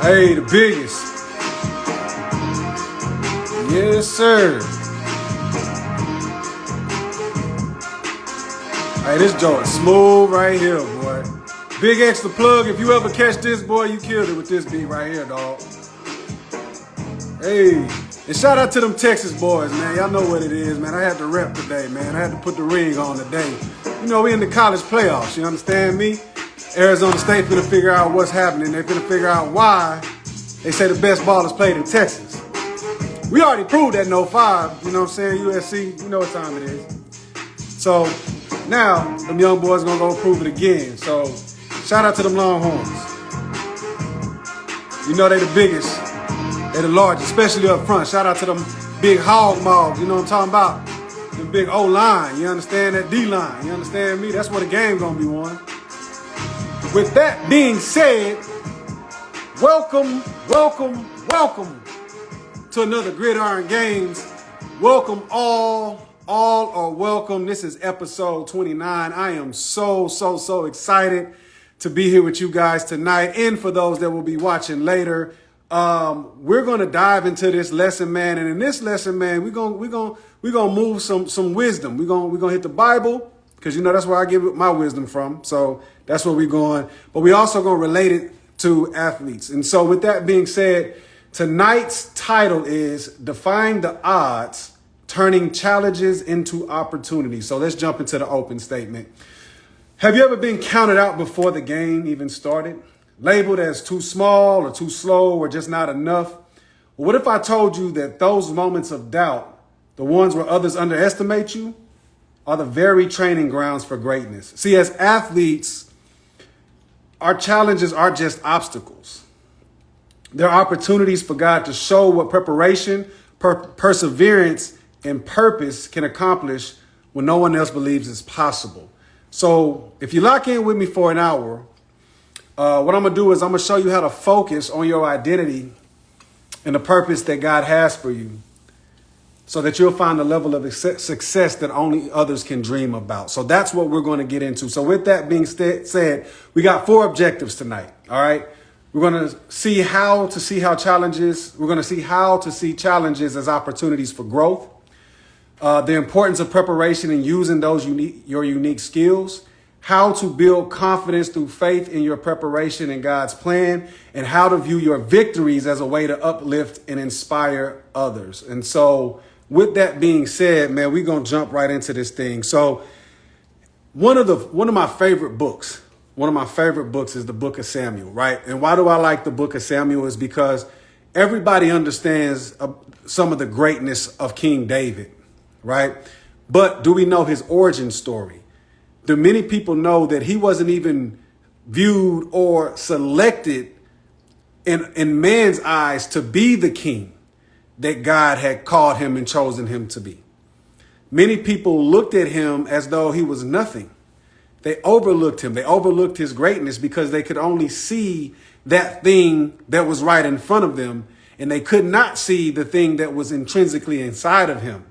Hey, the biggest. Yes, sir. Hey, this joint smooth right here, boy. Big extra plug. If you ever catch this, boy, you killed it with this beat right here, dog. Hey, and shout out to them Texas boys, man. Y'all know what it is, man. I had to rep today, man. I had to put the ring on today. You know, we in the college playoffs, you understand me? Arizona State finna figure out what's happening. They finna figure out why they say the best ball is played in Texas. We already proved that in 05, you know what I'm saying? USC, you know what time it is. So now, them young boys gonna go prove it again. So shout out to them Longhorns. You know they the biggest. They the largest, especially up front. Shout out to them big hog maws, you know what I'm talking about? The big O-line, you understand that D-line, you understand me? That's where the game gonna be won. With that being said, welcome to another GridIron Games. Welcome all are welcome. This is episode 29. I am so excited to be here with you guys tonight. And for those that will be watching later, we're going to dive into this lesson, man. And in this lesson, man, we're going to move some wisdom. We're going to hit the Bible, because you know that's where I get my wisdom from. So that's where we're going. But we also going to relate it to athletes. And so with that being said, tonight's title is Defying the Odds, Turning Challenges into Opportunities. So let's jump into the open statement. Have you ever been counted out before the game even started? Labeled as too small or too slow or just not enough? Well, what if I told you that those moments of doubt, the ones where others underestimate you, are the very training grounds for greatness? See, as athletes, our challenges are just obstacles. They're opportunities for God to show what preparation, perseverance, and purpose can accomplish when no one else believes it's possible. So if you lock in with me for an hour, what I'm going to do is I'm going to show you how to focus on your identity and the purpose that God has for you, so that you'll find a level of success that only others can dream about. So that's what we're going to get into. So with that being said, we got 4 objectives tonight. All right. We're going to see how to see challenges as opportunities for growth. The importance of preparation and using those your unique skills. How to build confidence through faith in your preparation and God's plan, and how to view your victories as a way to uplift and inspire others. And so with that being said, man, we're going to jump right into this thing. So one of my favorite books is the book of Samuel, right? And why do I like the book of Samuel is because everybody understands some of the greatness of King David, right? But do we know his origin story? Do many people know that he wasn't even viewed or selected in man's eyes to be the king that God had called him and chosen him to be? Many people looked at him as though he was nothing. They overlooked him. They overlooked his greatness because they could only see that thing that was right in front of them, and they could not see the thing that was intrinsically inside of him.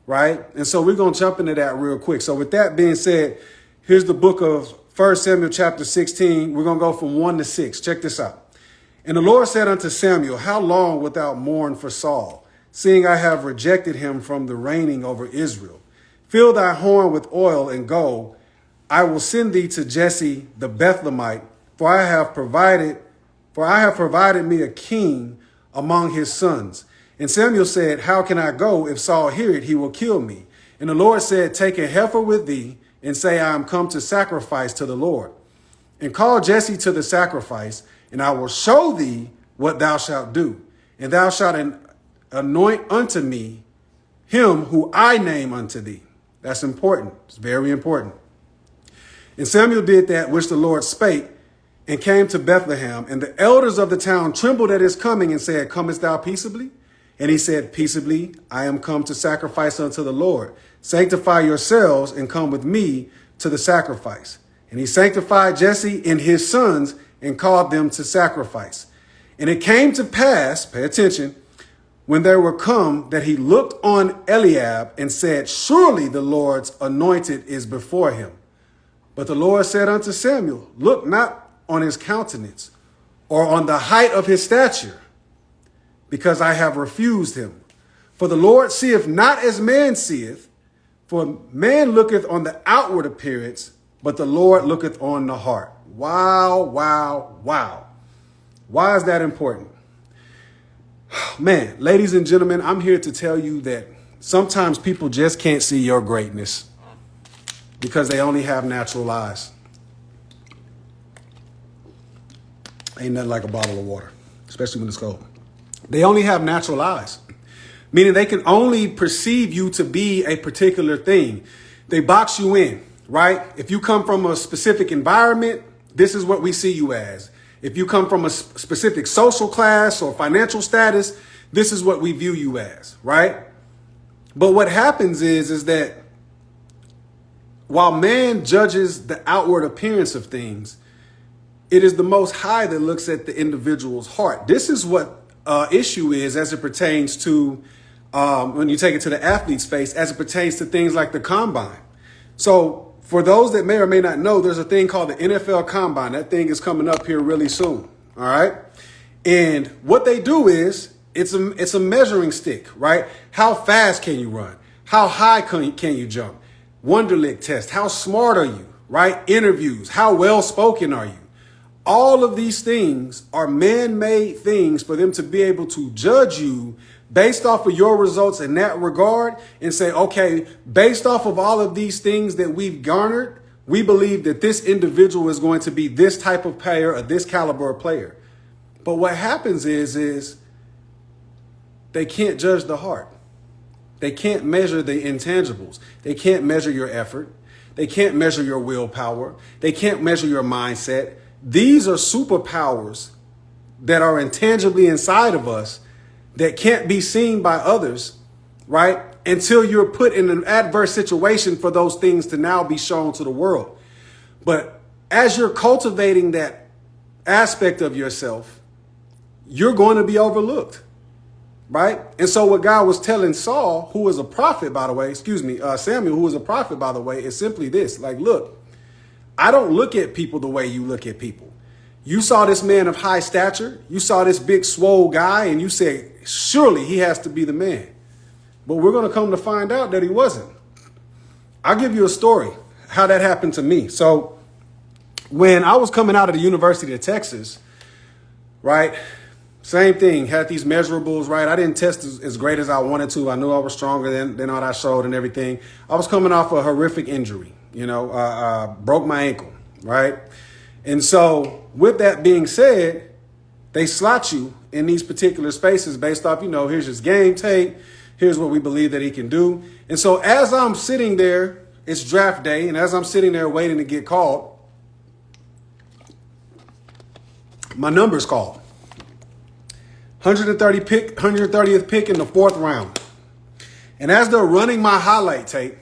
Right. And so we're going to jump into that real quick. So with that being said, here's the book of 1 Samuel chapter 16. We're going to go from 1 to 6. Check this out. And the Lord said unto Samuel, how long wilt thou mourn for Saul, seeing I have rejected him from the reigning over Israel? Fill thy horn with oil and go. I will send thee to Jesse the Bethlehemite, for I have provided me a king among his sons. And Samuel said, how can I go? If Saul hear it, he will kill me. And the Lord said, take a heifer with thee and say, I am come to sacrifice to the Lord. And call Jesse to the sacrifice, and I will show thee what thou shalt do. And thou shalt anoint unto me him who I name unto thee. That's important. It's very important. And Samuel did that which the Lord spake, and came to Bethlehem. And the elders of the town trembled at his coming and said, comest thou peaceably? And he said, peaceably, I am come to sacrifice unto the Lord. Sanctify yourselves and come with me to the sacrifice. And he sanctified Jesse and his sons and called them to sacrifice. And it came to pass, pay attention, when they were come, that he looked on Eliab and said, surely the Lord's anointed is before him. But the Lord said unto Samuel, look not on his countenance or on the height of his stature, because I have refused him. For the Lord seeth not as man seeth, for man looketh on the outward appearance, but the Lord looketh on the heart. Wow, wow, wow. Why is that important? Man, ladies and gentlemen, I'm here to tell you that sometimes people just can't see your greatness because they only have natural eyes. Ain't nothing like a bottle of water, especially when it's cold. They only have natural eyes, meaning they can only perceive you to be a particular thing. They box you in, right? If you come from a specific environment, this is what we see you as. If you come from a specific social class or financial status, this is what we view you as, right? But what happens is that while man judges the outward appearance of things, it is the Most High that looks at the individual's heart. This is what issue is as it pertains to when you take it to the athlete space, as it pertains to things like the combine. So for those that may or may not know, there's a thing called the NFL Combine. That thing is coming up here really soon. All right. And what they do is it's a measuring stick, right? How fast can you run? How high can you jump? Wonderlic test. How smart are you? Right? Interviews. How well spoken are you? All of these things are man-made things for them to be able to judge you based off of your results in that regard and say, okay, based off of all of these things that we've garnered, we believe that this individual is going to be this type of player or this caliber of player. But what happens is they can't judge the heart. They can't measure the intangibles. They can't measure your effort. They can't measure your willpower. They can't measure your mindset. These are superpowers that are intangibly inside of us that can't be seen by others, right? Until you're put in an adverse situation for those things to now be shown to the world. But as you're cultivating that aspect of yourself, you're going to be overlooked, right? And so what God was telling Saul, who was a prophet, by the way, Samuel, who was a prophet, by the way, is simply this. Like, look, I don't look at people the way you look at people. You saw this man of high stature. You saw this big swole guy and you said, surely he has to be the man. But we're going to come to find out that he wasn't. I'll give you a story how that happened to me. So when I was coming out of the University of Texas, right, same thing, had these measurables, right? I didn't test as great as I wanted to. I knew I was stronger than what I showed and everything. I was coming off a horrific injury. Broke my ankle, right? And so with that being said, they slot you in these particular spaces based off, here's his game tape. Here's what we believe that he can do. And so as I'm sitting there, it's draft day. And as I'm sitting there waiting to get called, my number's called. 130th pick in the 4th round. And as they're running my highlight tape,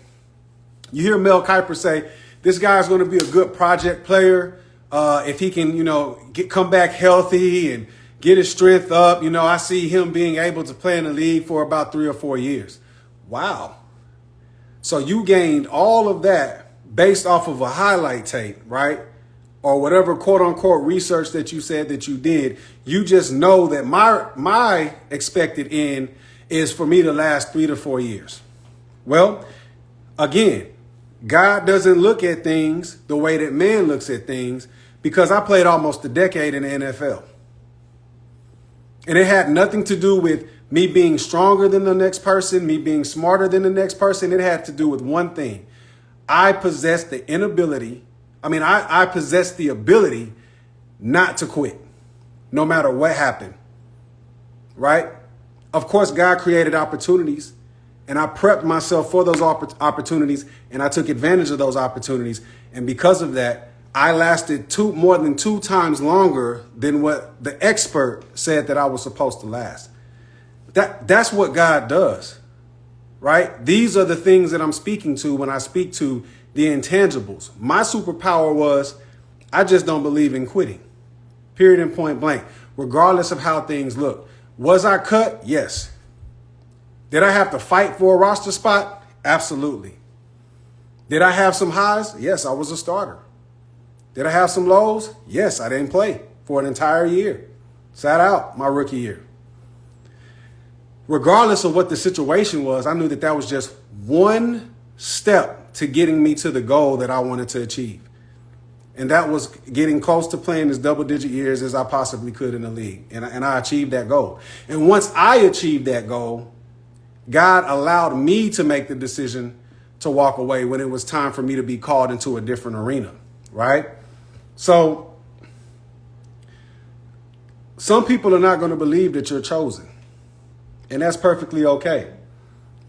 you hear Mel Kiper say, this guy's going to be a good project player. If he can, come back healthy and get his strength up, I see him being able to play in the league for about 3 or 4 years. Wow. So you gained all of that based off of a highlight tape, right? Or whatever quote unquote research that you said that you did. You just know that my expected end is for me to last 3 to 4 years. Well, again, God doesn't look at things the way that man looks at things because I played almost a decade in the NFL. And it had nothing to do with me being stronger than the next person, me being smarter than the next person. It had to do with one thing. I possessed the ability not to quit no matter what happened, right? Of course, God created opportunities. And I prepped myself for those opportunities and I took advantage of those opportunities. And because of that, I lasted more than 2 times longer than what the expert said that I was supposed to last. That's what God does, right? These are the things that I'm speaking to when I speak to the intangibles. My superpower was I just don't believe in quitting, period and point blank, regardless of how things look. Was I cut? Yes. Did I have to fight for a roster spot? Absolutely. Did I have some highs? Yes, I was a starter. Did I have some lows? Yes, I didn't play. for an entire year. Sat out my rookie year. Regardless of what the situation was, I knew that that was just one step to getting me to the goal that I wanted to achieve. And that was getting close to playing as double-digit years as I possibly could in the league. And I achieved that goal. And once I achieved that goal, God allowed me to make the decision to walk away when it was time for me to be called into a different arena, right? So some people are not going to believe that you're chosen. And that's perfectly okay,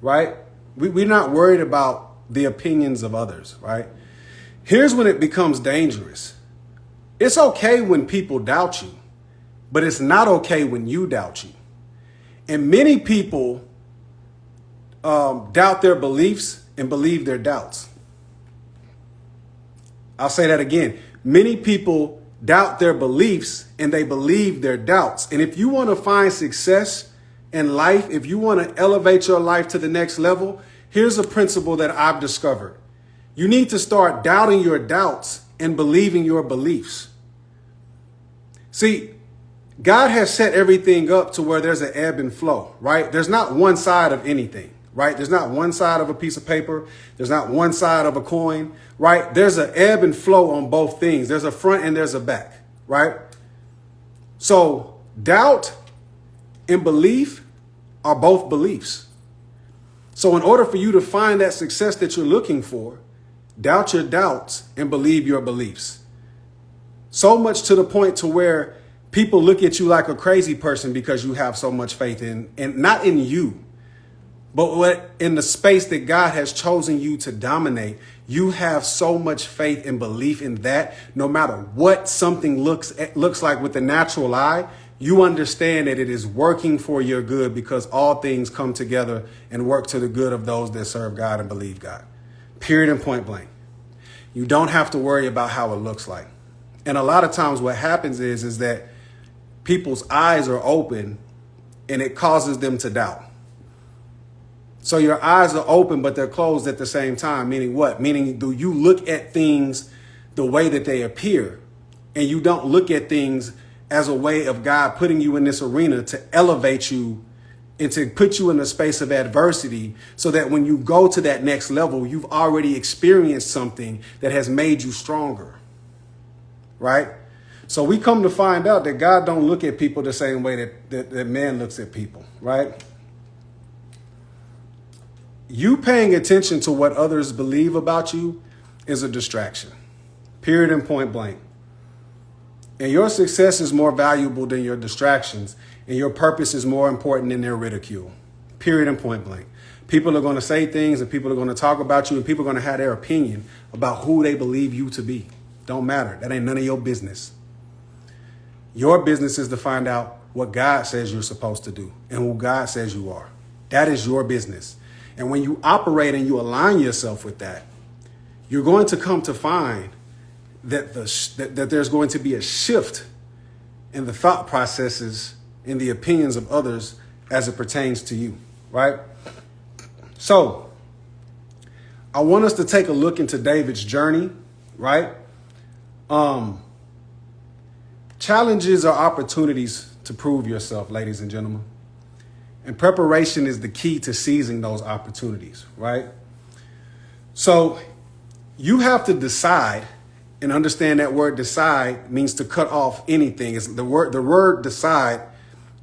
right? We're not worried about the opinions of others, right? Here's when it becomes dangerous. It's okay when people doubt you, but it's not okay when you doubt you. And many people doubt their beliefs and believe their doubts. I'll say that again. Many people doubt their beliefs and they believe their doubts. And if you want to find success in life, if you want to elevate your life to the next level, here's a principle that I've discovered. You need to start doubting your doubts and believing your beliefs. See, God has set everything up to where there's an ebb and flow, right? There's not one side of anything, right? There's not one side of a piece of paper. There's not one side of a coin, right? There's an ebb and flow on both things. There's a front and there's a back, right? So doubt and belief are both beliefs. So in order for you to find that success that you're looking for, doubt your doubts and believe your beliefs. So much to the point to where people look at you like a crazy person because you have so much faith in, and not in you, but in the space that God has chosen you to dominate. You have so much faith and belief in that no matter what something looks like with the natural eye, you understand that it is working for your good because all things come together and work to the good of those that serve God and believe God. Period and point blank. You don't have to worry about how it looks like. And a lot of times what happens is that people's eyes are open and it causes them to doubt. So your eyes are open, but they're closed at the same time. Meaning what? Meaning, do you look at things the way that they appear? And you don't look at things as a way of God putting you in this arena to elevate you and to put you in a space of adversity so that when you go to that next level, you've already experienced something that has made you stronger, right? So we come to find out that God don't look at people the same way that man looks at people, right? You paying attention to what others believe about you is a distraction, period and point blank. And your success is more valuable than your distractions, and your purpose is more important than their ridicule, period and point blank. People are going to say things and people are going to talk about you and people are going to have their opinion about who they believe you to be. Don't matter. That ain't none of your business. Your business is to find out what God says you're supposed to do and who God says you are. That is your business. And when you operate and you align yourself with that, you're going to come to find that that there's going to be a shift in the thought processes, in the opinions of others as it pertains to you, right? So I want us to take a look into David's journey, right? Challenges are opportunities to prove yourself, ladies and gentlemen. And preparation is the key to seizing those opportunities, right? So you have to decide. And understand that word decide means to cut off anything. It's the word decide,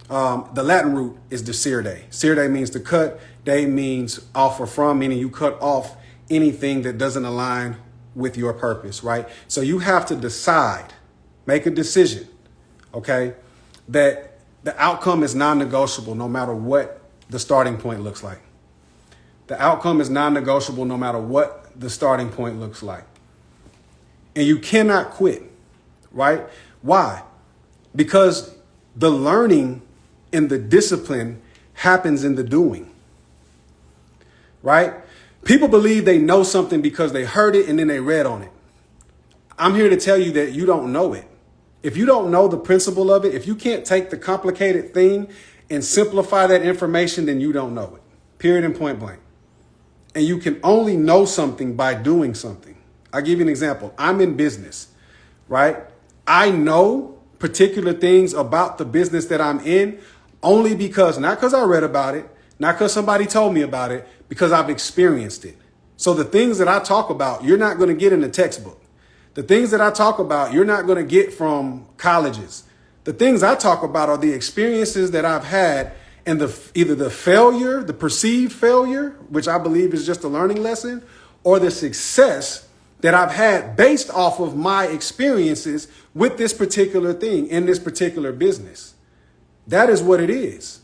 the Latin root is deserde. Serde means to cut. De means off or from, meaning you cut off anything that doesn't align with your purpose, right? So you have to decide, make a decision, okay, that the outcome is non-negotiable no matter what the starting point looks like. The outcome is non-negotiable no matter what the starting point looks like. And you cannot quit, right? Why? Because the learning and the discipline happens in the doing, right? People believe they know something because they heard it and then they read on it. I'm here to tell you that you don't know it. If you don't know the principle of it, if you can't take the complicated thing and simplify that information, then you don't know it, period and point blank. And you can only know something by doing something. I'll give you an example. I'm in business, right? I know particular things about the business that I'm in only because, not because I read about it, not because somebody told me about it, because I've experienced it. So the things that I talk about, you're not going to get in a textbook. The things that I talk about, you're not going to get from colleges. The things I talk about are the experiences that I've had, and either the failure, the perceived failure, which I believe is just a learning lesson, or the success that I've had based off of my experiences with this particular thing in this particular business. That is what it is.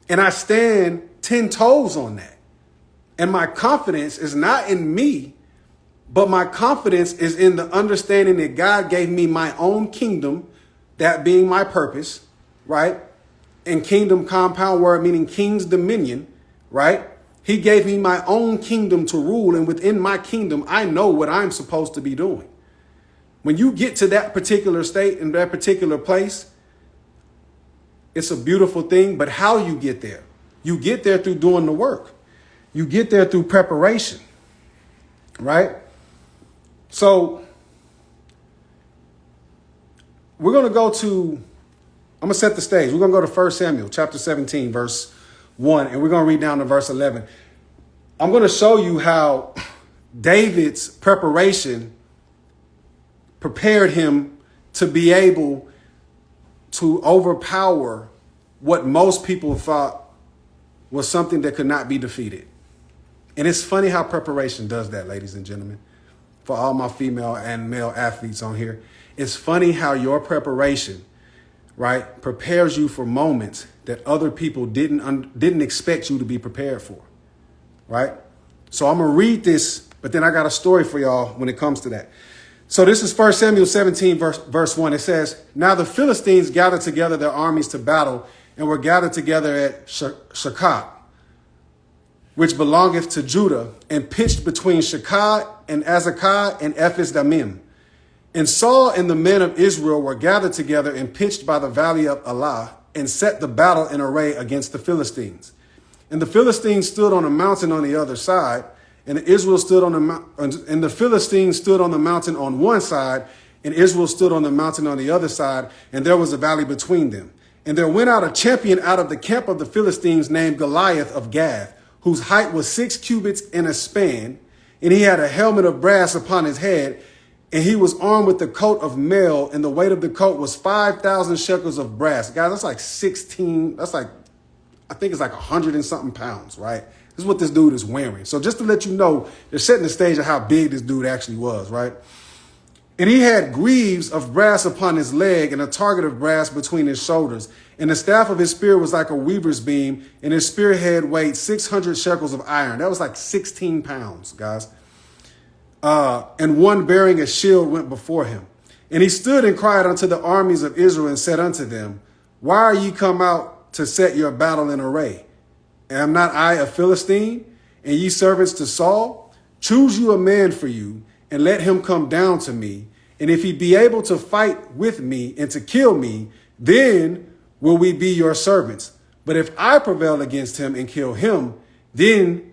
And I stand 10 toes on that. And my confidence is not in me, but my confidence is in the understanding that God gave me my own kingdom, that being my purpose, right? And kingdom, compound word meaning king's dominion, right? He gave me my own kingdom to rule, and within my kingdom, I know what I'm supposed to be doing. When you get to that particular state and that particular place, it's a beautiful thing, but how you get there? You get there through doing the work. You get there through preparation, right? So we're going to go to, I'm going to set the stage. We're going to go to 1 Samuel chapter 17, verse 1, and we're going to read down to verse 11. I'm going to show you how David's preparation prepared him to be able to overpower what most people thought was something that could not be defeated. And it's funny how preparation does that, ladies and gentlemen, for all my female and male athletes on here. It's funny how your preparation, right, prepares you for moments that other people didn't expect you to be prepared for, right? So I'm going to read this, but then I got a story for y'all when it comes to that. So this is 1 Samuel 17, verse 1. It says, "Now the Philistines gathered together their armies to battle, and were gathered together at Shechat, which belongeth to Judah, and pitched between Shechat and Azekah and Ephes Dammim. And Saul and the men of Israel were gathered together and pitched by the valley of Elah, and set the battle in array against the Philistines. And the Philistines stood on a mountain on the other side, and Israel stood on and the Philistines stood on the mountain on one side, and Israel stood on the mountain on the other side, and there was a valley between them. And there went out a champion out of the camp of the Philistines named Goliath of Gath, whose height was 6 cubits and a span, and he had a helmet of brass upon his head, and he was armed with the coat of mail, and the weight of the coat was 5,000 shekels of brass." Guys, that's like 16, that's like, I think it's like 100 and something pounds, right? This is what this dude is wearing. So just to let you know, they're setting the stage of how big this dude actually was, right? "And he had greaves of brass upon his leg, and a target of brass between his shoulders. And the staff of his spear was like a weaver's beam, and his spearhead weighed 600 shekels of iron." That was like 16 pounds, guys. "And one bearing a shield went before him. And he stood and cried unto the armies of Israel, and said unto them, Why are ye come out to set your battle in array? Am not I a Philistine, and ye servants to Saul? Choose you a man for you, and let him come down to me. And if he be able to fight with me and to kill me, then will we be your servants. But if I prevail against him and kill him, then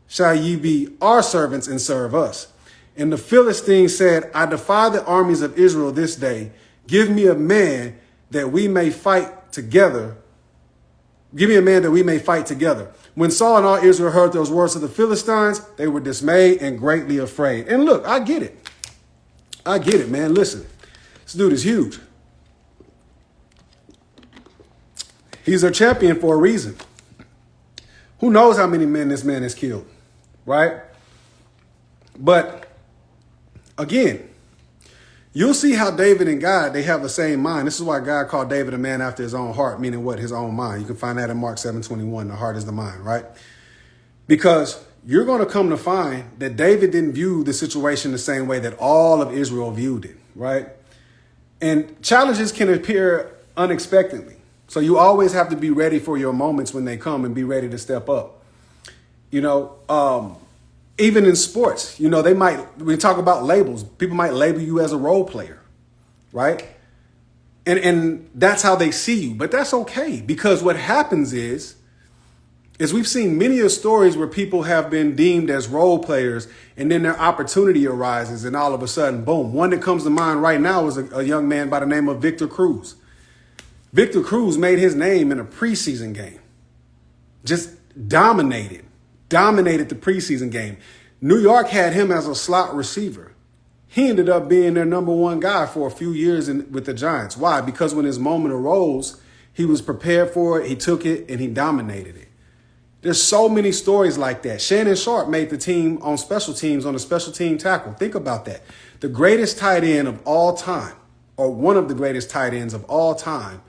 shall ye be our servants and serve us. And the Philistines said, I defy the armies of Israel this day. Give me a man that we may fight together. Give me a man that we may fight together. When Saul and all Israel heard those words of the Philistines, they were dismayed and greatly afraid." And look, I get it. I get it, man. Listen, this dude is huge. He's a champion for a reason. Who knows how many men this man has killed, right? But again, you'll see how David and God, they have the same mind. This is why God called David a man after his own heart, meaning what? His own mind. You can find that in Mark 7:21. The heart is the mind, right? Because you're going to come to find that David didn't view the situation the same way that all of Israel viewed it, right? And challenges can appear unexpectedly. So you always have to be ready for your moments when they come and be ready to step up. You know, even in sports, you know, we talk about labels. People might label you as a role player, right? And that's how they see you. But that's okay, because what happens is is we've seen many of stories where people have been deemed as role players and then their opportunity arises and all of a sudden, boom. One that comes to mind right now is a young man by the name of Victor Cruz. Victor Cruz made his name in a preseason game. Just dominated the preseason game. New York had him as a slot receiver. He ended up being their number one guy for a few years with the Giants. Why? Because when his moment arose, he was prepared for it, he took it, and he dominated it. There's so many stories like that. Shannon Sharp made the team on special teams on a special team tackle. Think about that. The greatest tight end of all time, or one of the greatest tight ends of all time,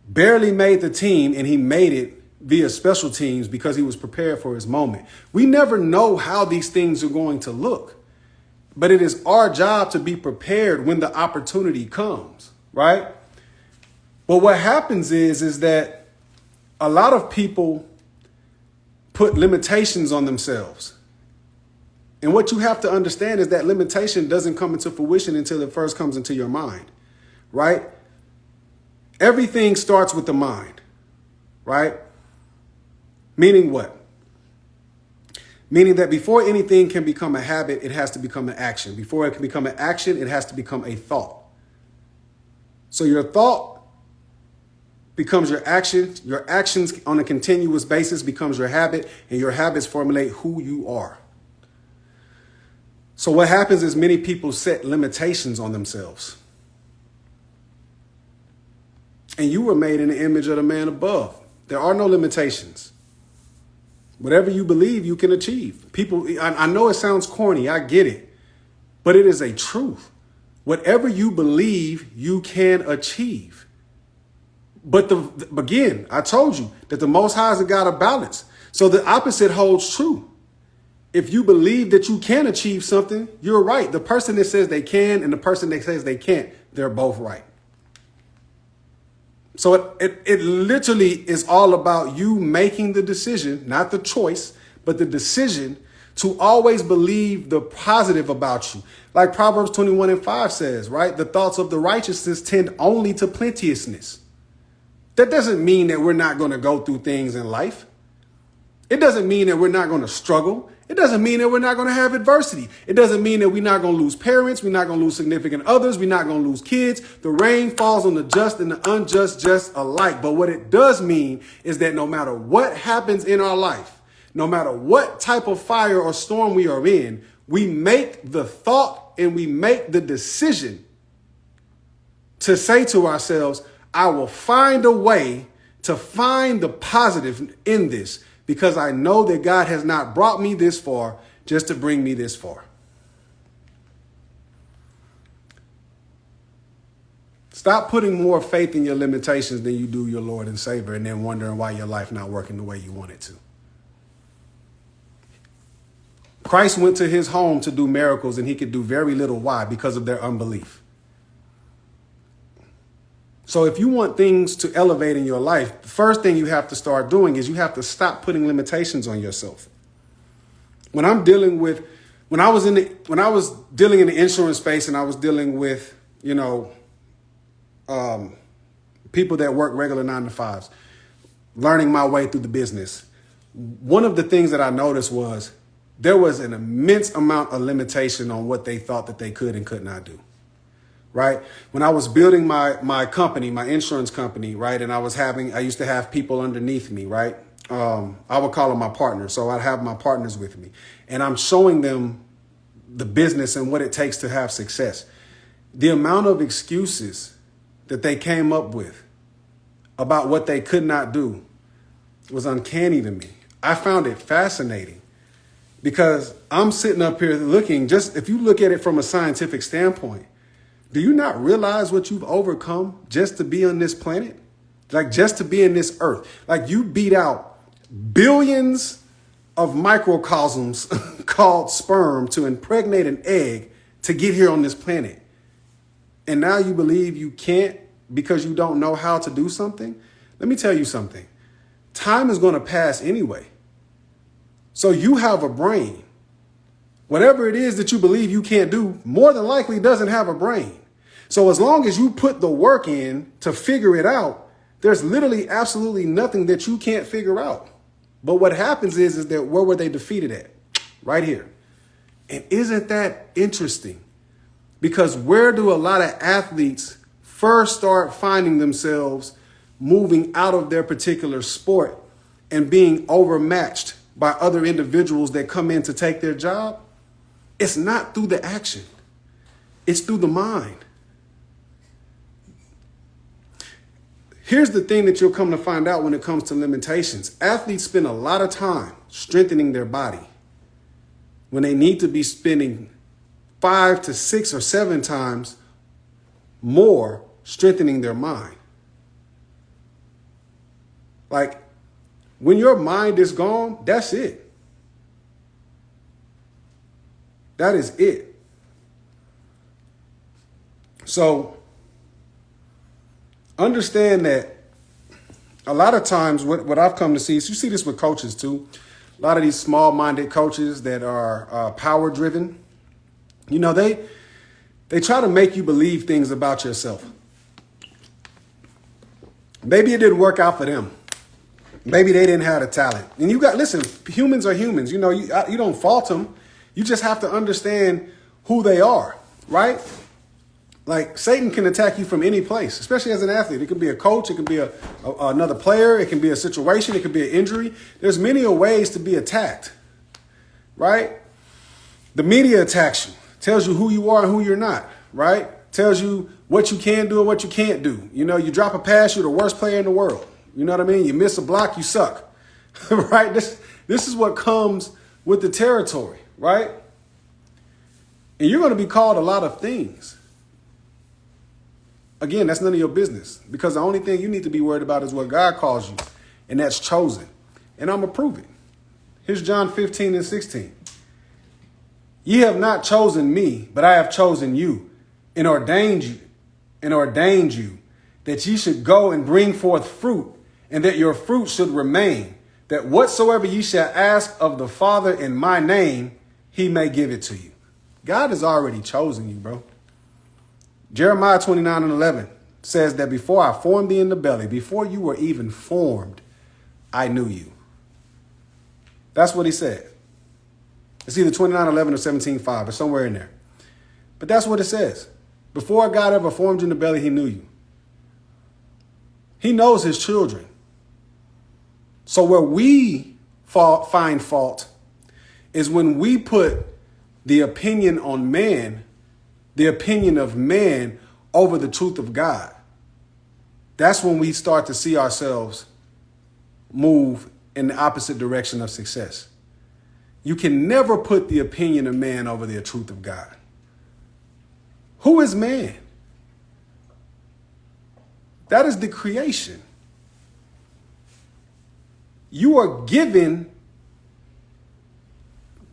barely made the team, and he made it via special teams because he was prepared for his moment. We never know how these things are going to look, but it is our job to be prepared when the opportunity comes, right? But what happens is that a lot of people put limitations on themselves. And what you have to understand is that limitation doesn't come into fruition until it first comes into your mind, right? Everything starts with the mind, right? Meaning what? Meaning that before anything can become a habit, it has to become an action. Before it can become an action, it has to become a thought. So your thought becomes your action. Your actions on a continuous basis becomes your habit, and your habits formulate who you are. So what happens is many people set limitations on themselves. And you were made in the image of the man above. There are no limitations. Whatever you believe, you can achieve. People, I know it sounds corny, I get it, but it is a truth. Whatever you believe, you can achieve. But again, I told you that the Most High is a God of balance. So the opposite holds true. If you believe that you can achieve something, you're right. The person that says they can and the person that says they can't, they're both right. So it literally is all about you making the decision, not the choice, but the decision to always believe the positive about you. Like Proverbs 21:5 says, right? The thoughts of the righteousness tend only to plenteousness. That doesn't mean that we're not going to go through things in life. It doesn't mean that we're not going to struggle. It doesn't mean that we're not going to have adversity. It doesn't mean that we're not going to lose parents. We're not going to lose significant others. We're not going to lose kids. The rain falls on the just and the unjust just alike. But what it does mean is that no matter what happens in our life, no matter what type of fire or storm we are in, we make the thought and we make the decision to say to ourselves, I will find a way to find the positive in this, because I know that God has not brought me this far just to bring me this far. Stop putting more faith in your limitations than you do your Lord and Savior, and then wondering why your life not working the way you want it to. Christ went to his home to do miracles, and he could do very little. Why? Because of their unbelief. So if you want things to elevate in your life, the first thing you have to start doing is you have to stop putting limitations on yourself. When I was dealing in the insurance space, and I was dealing with, people that work regular 9-to-5s, learning my way through the business, one of the things that I noticed was there was an immense amount of limitation on what they thought that they could and could not do. Right. When I was building my company, my insurance company, right, and I used to have people underneath me, right. I would call them my partners. So I'd have my partners with me, and I'm showing them the business and what it takes to have success. The amount of excuses that they came up with about what they could not do was uncanny to me. I found it fascinating, because I'm sitting up here looking, just if you look at it from a scientific standpoint, do you not realize what you've overcome just to be on this planet? Like, just to be in this earth. Like, you beat out billions of microcosms called sperm to impregnate an egg to get here on this planet. And now you believe you can't because you don't know how to do something? Let me tell you something. Time is going to pass anyway. So you have a brain. Whatever it is that you believe you can't do, more than likely doesn't have a brain. So as long as you put the work in to figure it out, there's literally absolutely nothing that you can't figure out. But what happens is that where were they defeated at? Right here. And isn't that interesting? Because where do a lot of athletes first start finding themselves moving out of their particular sport and being overmatched by other individuals that come in to take their job? It's not through the action. It's through the mind. Here's the thing that you'll come to find out when it comes to limitations. Athletes spend a lot of time strengthening their body when they need to be spending 5 to 6 or 7 times more strengthening their mind. Like, when your mind is gone, that's it. That is it. So understand that a lot of times what I've come to see is, you see this with coaches too. A lot of these small-minded coaches that are power-driven, you know, they try to make you believe things about yourself. Maybe it didn't work out for them. Maybe they didn't have the talent. And listen, humans are humans. You know, you don't fault them. You just have to understand who they are, right? Like, Satan can attack you from any place, especially as an athlete. It could be a coach. It could be another player. It can be a situation. It could be an injury. There's many ways to be attacked, right? The media attacks you, tells you who you are and who you're not, right? Tells you what you can do and what you can't do. You know, you drop a pass, you're the worst player in the world. You know what I mean? You miss a block, you suck, right? This is what comes with the territory, right? And you're going to be called a lot of things. Again, that's none of your business, because the only thing you need to be worried about is what God calls you, and that's chosen. And I'm going to prove it. Here's John 15:16. Ye have not chosen me, but I have chosen you and ordained you that ye should go and bring forth fruit, and that your fruit should remain, that whatsoever ye shall ask of the Father in my name, he may give it to you. God has already chosen you, bro. Jeremiah 29:11 says that before I formed thee in the belly, before you were even formed, I knew you. That's what he said. It's either 29:11 or 17:5 or somewhere in there. But that's what it says. Before God ever formed you in the belly, he knew you. He knows his children. So where we find fault is when we put the opinion on man, the opinion of man over the truth of God. That's when we start to see ourselves move in the opposite direction of success. You can never put the opinion of man over the truth of God. Who is man? That is the creation. You are given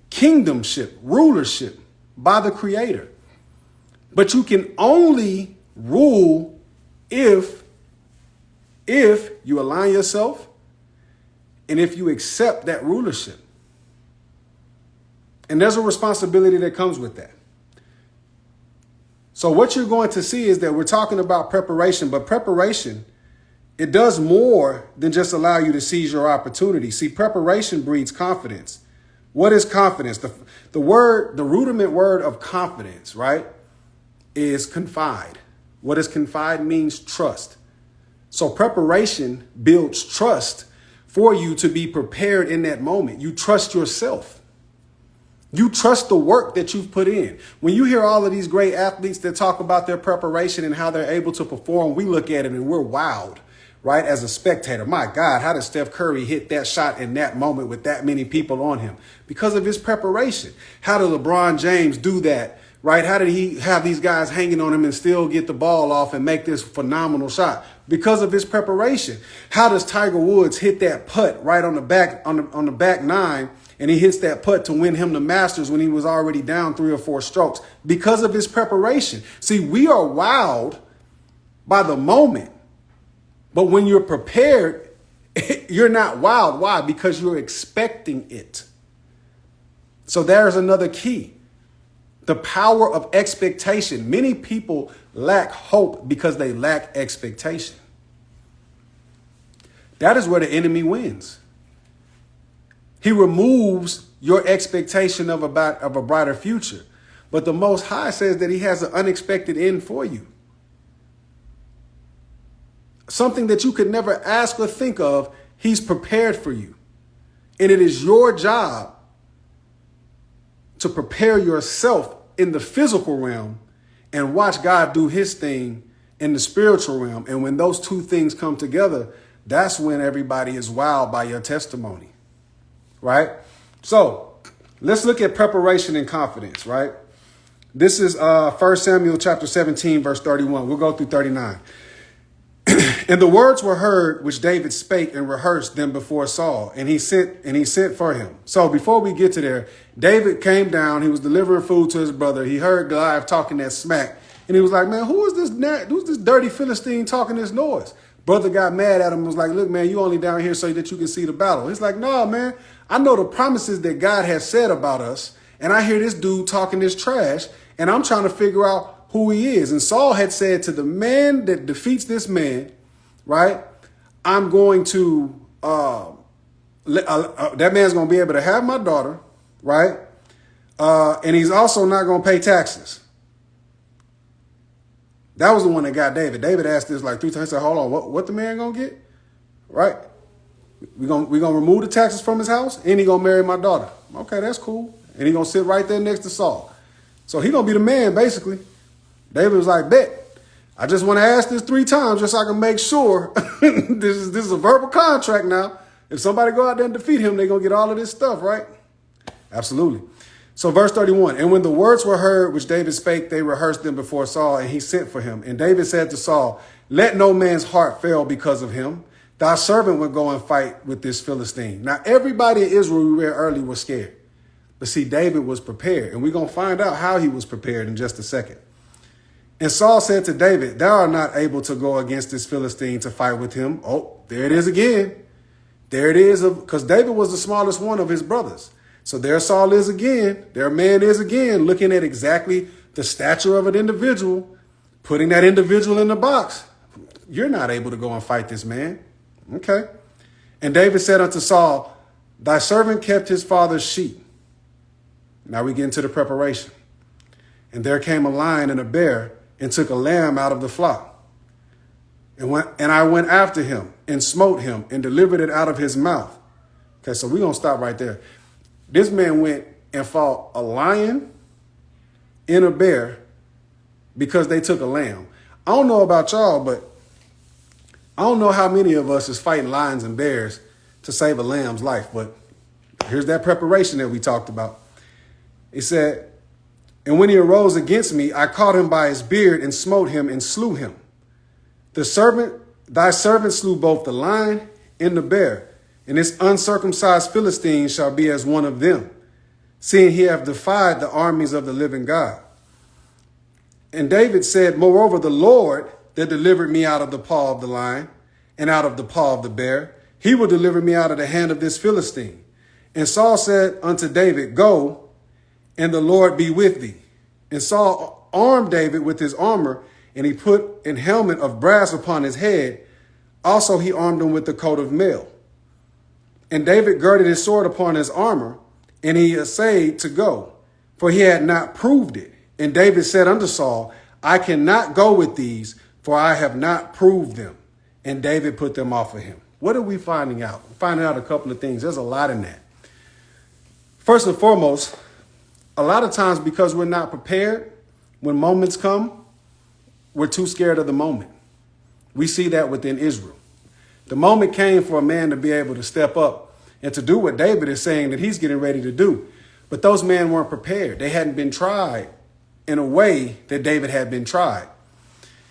kingdomship, rulership by the Creator. But you can only rule if you align yourself and if you accept that rulership. And there's a responsibility that comes with that. So what you're going to see is that we're talking about preparation, but preparation, it does more than just allow you to seize your opportunity. See, preparation breeds confidence. What is confidence? The rudiment word of confidence, right, is confide. What does confide means? Trust. So preparation builds trust for you to be prepared in that moment. You trust yourself. You trust the work that you've put in. When you hear all of these great athletes that talk about their preparation and how they're able to perform, we look at it and we're wowed, right? As a spectator, my God, how did Steph Curry hit that shot in that moment with that many people on him? Because of his preparation. How did LeBron James do that, right? How did he have these guys hanging on him and still get the ball off and make this phenomenal shot? Because of his preparation. How does Tiger Woods hit that putt right on the back nine? And he hits that putt to win him the Masters when he was already down 3 or 4 strokes? Because of his preparation. See, we are wowed by the moment. But when you're prepared, you're not wowed. Why? Because you're expecting it. So there's another key. The power of expectation. Many people lack hope because they lack expectation. That is where the enemy wins. He removes your expectation of a brighter future. But the Most High says that he has an unexpected end for you. Something that you could never ask or think of, he's prepared for you. And it is your job to prepare yourself in the physical realm and watch God do his thing in the spiritual realm. And when those two things come together, that's when everybody is wowed by your testimony, right? So let's look at preparation and confidence, right? This is 1 Samuel chapter 17, verse 31. We'll go through 39. And the words were heard which David spake and rehearsed them before Saul, and he sent for him. So before we get to there, David came down. He was delivering food to his brother. He heard Goliath talking that smack, and he was like, "Man, who's this dirty Philistine talking this noise?" Brother got mad at him and was like, "Look, man, you only down here so that you can see the battle." He's like, "No, man, I know the promises that God has said about us, and I hear this dude talking this trash, and I'm trying to figure out who he is." And Saul had said to the man that defeats this man, right, I'm going to, that man's going to be able to have my daughter, right? And he's also not going to pay taxes. That was the one that got David. David asked this like 3 times. He said, "Hold on, what the man going to get?" Right? We gonna remove the taxes from his house, and he going to marry my daughter. Okay, that's cool. And he going to sit right there next to Saul. So he going to be the man, basically. David was like, "Bet. I just want to ask this 3 times just so I can make sure this is a verbal contract now. If somebody go out there and defeat him, they're going to get all of this stuff, right?" Absolutely. So verse 31, and when the words were heard which David spake, they rehearsed them before Saul, and he sent for him. And David said to Saul, "Let no man's heart fail because of him. Thy servant would go and fight with this Philistine." Now, everybody in Israel, we read early, was scared. But see, David was prepared, and we're going to find out how he was prepared in just a second. And Saul said to David, "Thou art not able to go against this Philistine to fight with him." Oh, there it is again. There it is, because David was the smallest one of his brothers. So there Saul is again. Their man is again looking at exactly the stature of an individual, putting that individual in the box. You're not able to go and fight this man. Okay. And David said unto Saul, "Thy servant kept his father's sheep." Now we get into the preparation. "And there came a lion and a bear and took a lamb out of the flock. And I went after him and smote him and delivered it out of his mouth." Okay, so we're going to stop right there. This man went and fought a lion and a bear because they took a lamb. I don't know about y'all, but I don't know how many of us is fighting lions and bears to save a lamb's life. But here's that preparation that we talked about. It said, "And when he arose against me, I caught him by his beard and smote him and slew him. Thy servant slew both the lion and the bear, and this uncircumcised Philistine shall be as one of them, seeing he hath defied the armies of the living God." And David said, "Moreover, the Lord that delivered me out of the paw of the lion and out of the paw of the bear, he will deliver me out of the hand of this Philistine." And Saul said unto David, "Go, and the Lord be with thee." And Saul armed David with his armor, and he put an helmet of brass upon his head. Also he armed him with the coat of mail. And David girded his sword upon his armor, and he essayed to go, for he had not proved it. And David said unto Saul, "I cannot go with these, for I have not proved them." And David put them off of him. What are we finding out? We're finding out a couple of things. There's a lot in that. First and foremost, a lot of times because we're not prepared, when moments come, we're too scared of the moment. We see that within Israel. The moment came for a man to be able to step up and to do what David is saying that he's getting ready to do. But those men weren't prepared. They hadn't been tried in a way that David had been tried.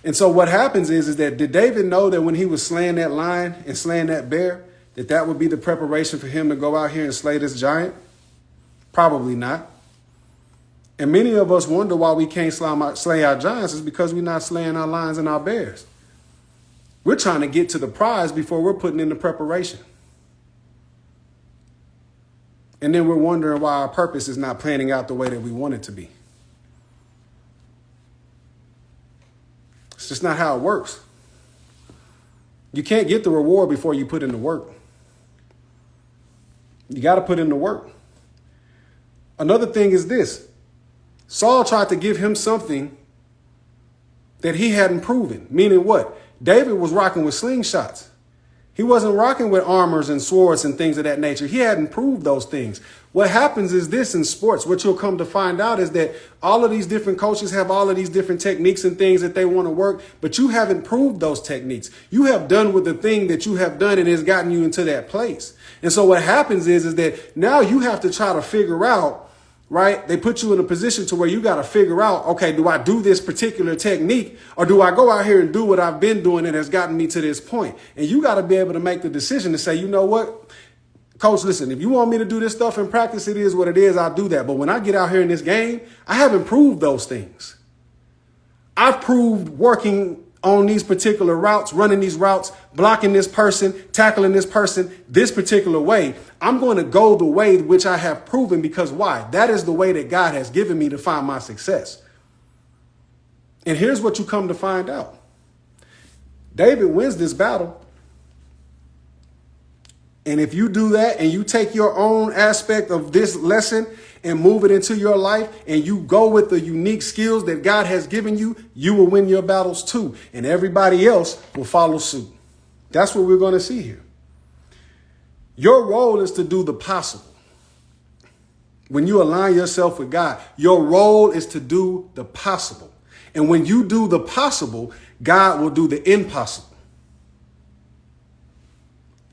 And so what happens is that did David know that when he was slaying that lion and slaying that bear, that would be the preparation for him to go out here and slay this giant? Probably not. And many of us wonder why we can't slay our giants is because we're not slaying our lions and our bears. We're trying to get to the prize before we're putting in the preparation. And then we're wondering why our purpose is not planning out the way that we want it to be. It's just not how it works. You can't get the reward before you put in the work. You got to put in the work. Another thing is this. Saul tried to give him something that he hadn't proven. Meaning what? David was rocking with slingshots. He wasn't rocking with armors and swords and things of that nature. He hadn't proved those things. What happens is this in sports, what you'll come to find out is that all of these different coaches have all of these different techniques and things that they want to work, but you haven't proved those techniques. You have done with the thing that you have done and it's gotten you into that place. And so what happens is that now you have to try to figure out, right? They put you in a position to where you got to figure out, okay, do I do this particular technique or do I go out here and do what I've been doing that has gotten me to this point? And you got to be able to make the decision to say, you know what, coach, listen, if you want me to do this stuff in practice, it is what it is. I'll do that. But when I get out here in this game, I haven't proved those things. I've proved working on these particular routes, running these routes, blocking this person, tackling this person this particular way. I'm going to go the way which I have proven because why? That is the way that God has given me to find my success. And here's what you come to find out. David wins this battle. And if you do that and you take your own aspect of this lesson and move it into your life and you go with the unique skills that God has given you, you will win your battles too. And everybody else will follow suit. That's what we're going to see here. Your role is to do the possible. When you align yourself with God, your role is to do the possible. And when you do the possible, God will do the impossible.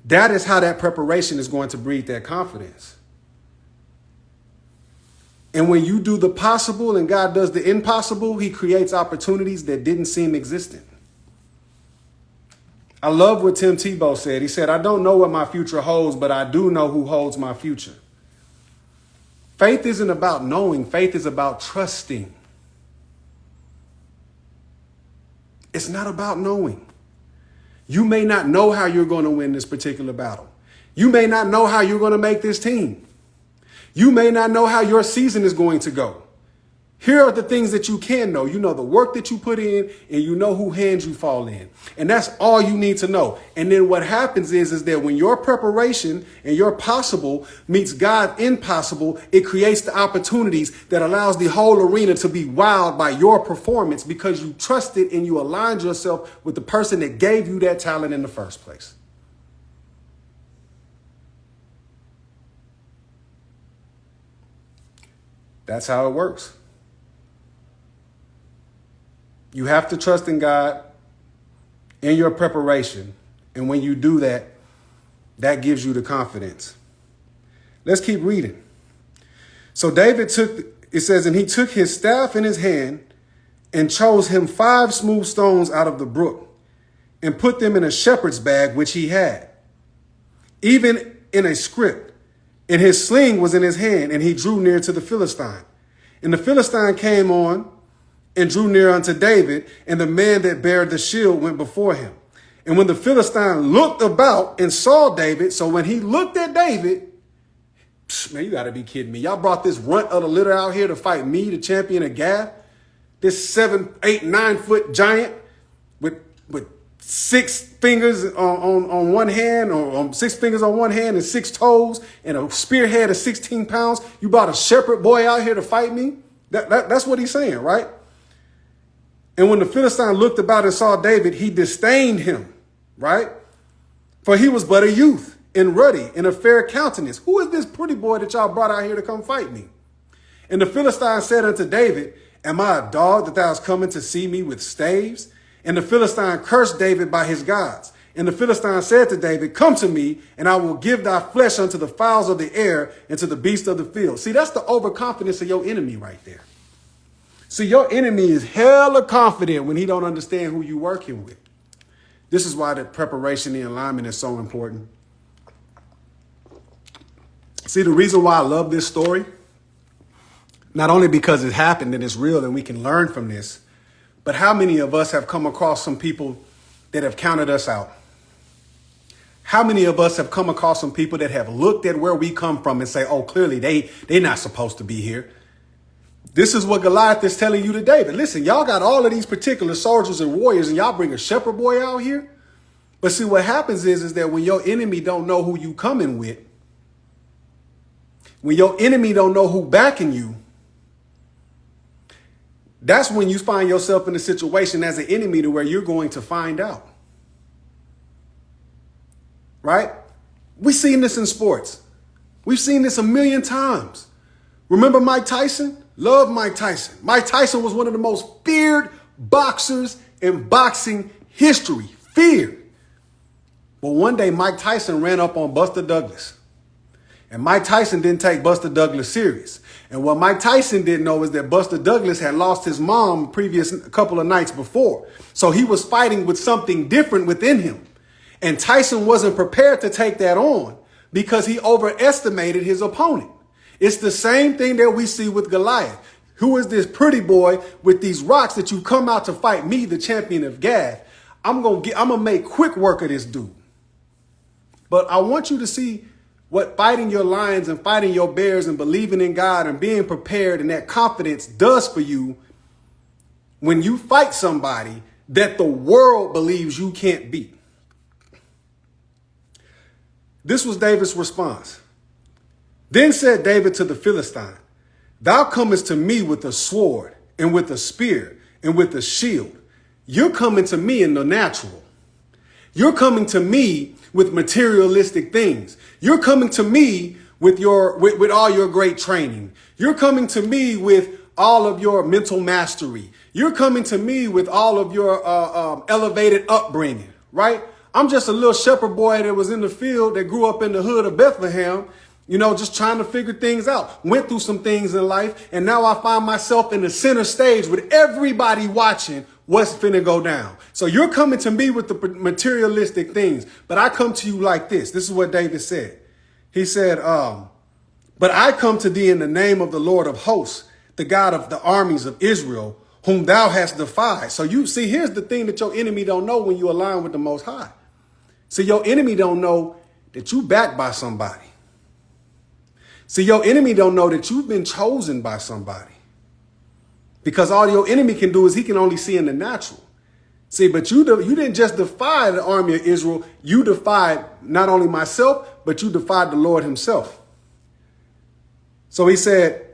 That is how that preparation is going to breed that confidence. And when you do the possible and God does the impossible, he creates opportunities that didn't seem existent. I love what Tim Tebow said. He said, I don't know what my future holds, but I do know who holds my future. Faith isn't about knowing. Faith is about trusting. It's not about knowing. You may not know how you're going to win this particular battle. You may not know how you're going to make this team. You may not know how your season is going to go. Here are the things that you can know. You know the work that you put in and you know who hands you fall in. And that's all you need to know. And then what happens is that when your preparation and your possible meets God's impossible, it creates the opportunities that allows the whole arena to be wowed by your performance because you trusted and you aligned yourself with the person that gave you that talent in the first place. That's how it works. You have to trust in God in your preparation. And when you do that, that gives you the confidence. Let's keep reading. So David it says, and he took his staff in his hand and chose him 5 smooth stones out of the brook and put them in a shepherd's bag, which he had, even in a scrip. And his sling was in his hand, and he drew near to the Philistine. And the Philistine came on and drew near unto David, and the man that bare the shield went before him. And when the Philistine looked about and saw David, so when he looked at David, man, you got to be kidding me. Y'all brought this runt of the litter out here to fight me, the champion of Gath, this 7, 8, 9 foot giant with 6 fingers on one hand, or 6 fingers on one hand and 6 toes, and a spearhead of 16 pounds. You brought a shepherd boy out here to fight me? That's what he's saying, right? And when the Philistine looked about and saw David, he disdained him, right? For he was but a youth and ruddy and a fair countenance. Who is this pretty boy that y'all brought out here to come fight me? And the Philistine said unto David, am I a dog that thou hast coming to see me with staves? And the Philistine cursed David by his gods. And the Philistine said to David, come to me, and I will give thy flesh unto the fowls of the air and to the beasts of the field. See, that's the overconfidence of your enemy right there. See, your enemy is hella confident when he don't understand who you're working with. This is why the preparation and alignment is so important. See, the reason why I love this story, not only because it happened and it's real and we can learn from this, but how many of us have come across some people that have counted us out? How many of us have come across some people that have looked at where we come from and say, oh, clearly they're not supposed to be here? This is what Goliath is telling you to David. Listen, y'all got all of these particular soldiers and warriors and y'all bring a shepherd boy out here. But see, what happens is that when your enemy don't know who you coming with, When your enemy don't know who backing you, that's when you find yourself in a situation as an enemy to where you're going to find out. Right? We've seen this in sports. We've seen this a million times. Remember Mike Tyson? Love Mike Tyson. Mike Tyson was one of the most feared boxers in boxing history. Feared. But one day Mike Tyson ran up on Buster Douglas. And Mike Tyson didn't take Buster Douglas serious. And what Mike Tyson didn't know is that Buster Douglas had lost his mom previous couple of nights before. So he was fighting with something different within him. And Tyson wasn't prepared to take that on because he overestimated his opponent. It's the same thing that we see with Goliath. Who is this pretty boy with these rocks that you come out to fight me, the champion of Gath? I'm gonna make quick work of this dude. But I want you to see what fighting your lions and fighting your bears and believing in God and being prepared and that confidence does for you when you fight somebody that the world believes you can't beat. This was David's response. Then said David to the Philistine, thou comest to me with a sword and with a spear and with a shield. You're coming to me in the natural. You're coming to me with materialistic things. You're coming to me with all your great training. You're coming to me with all of your mental mastery. You're coming to me with all of your elevated upbringing, right? I'm just a little shepherd boy that was in the field that grew up in the hood of Bethlehem, just trying to figure things out. Went through some things in life, and now I find myself in the center stage with everybody watching what's finna go down. So you're coming to me with the materialistic things, but I come to you like this. This is what David said. He said, but I come to thee in the name of the Lord of hosts, the God of the armies of Israel, whom thou hast defied. So you see, here's the thing that your enemy don't know when you align with the Most High. See, your enemy don't know that you backed by somebody. See, your enemy don't know that you've been chosen by somebody. Because all your enemy can do is he can only see in the natural. See, but you didn't just defy the army of Israel. You defied not only myself, but you defied the Lord himself. So he said,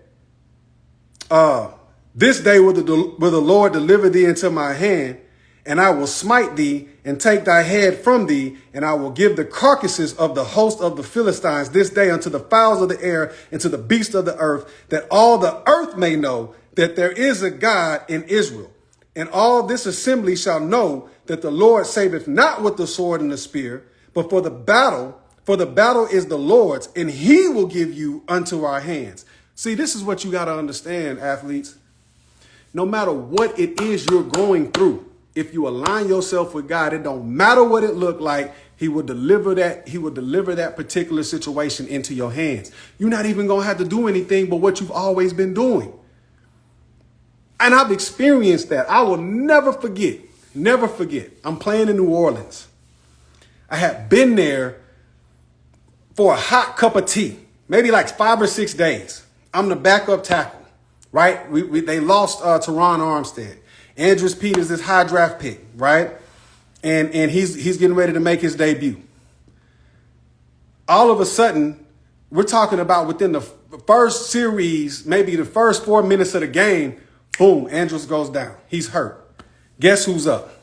this day will the Lord deliver thee into my hand, and I will smite thee and take thy head from thee, and I will give the carcasses of the host of the Philistines this day unto the fowls of the air and to the beasts of the earth, that all the earth may know that there is a God in Israel. And all this assembly shall know that the Lord saveth not with the sword and the spear, but for the battle is the Lord's, and he will give you unto our hands. See, this is what you got to understand, athletes. No matter what it is you're going through, if you align yourself with God, it don't matter what it looked like. He will deliver that. He will deliver that particular situation into your hands. You're not even going to have to do anything but what you've always been doing. And I've experienced that. I will never forget. Never forget. I'm playing in New Orleans. I had been there for a hot cup of tea, maybe like 5 or 6 days. I'm the backup tackle, right? They lost Teron Armstead. Andrews Peters is high draft pick, right? And he's getting ready to make his debut. All of a sudden, we're talking about within the first series, maybe the first 4 minutes of the game, boom, Andrews goes down. He's hurt. Guess who's up?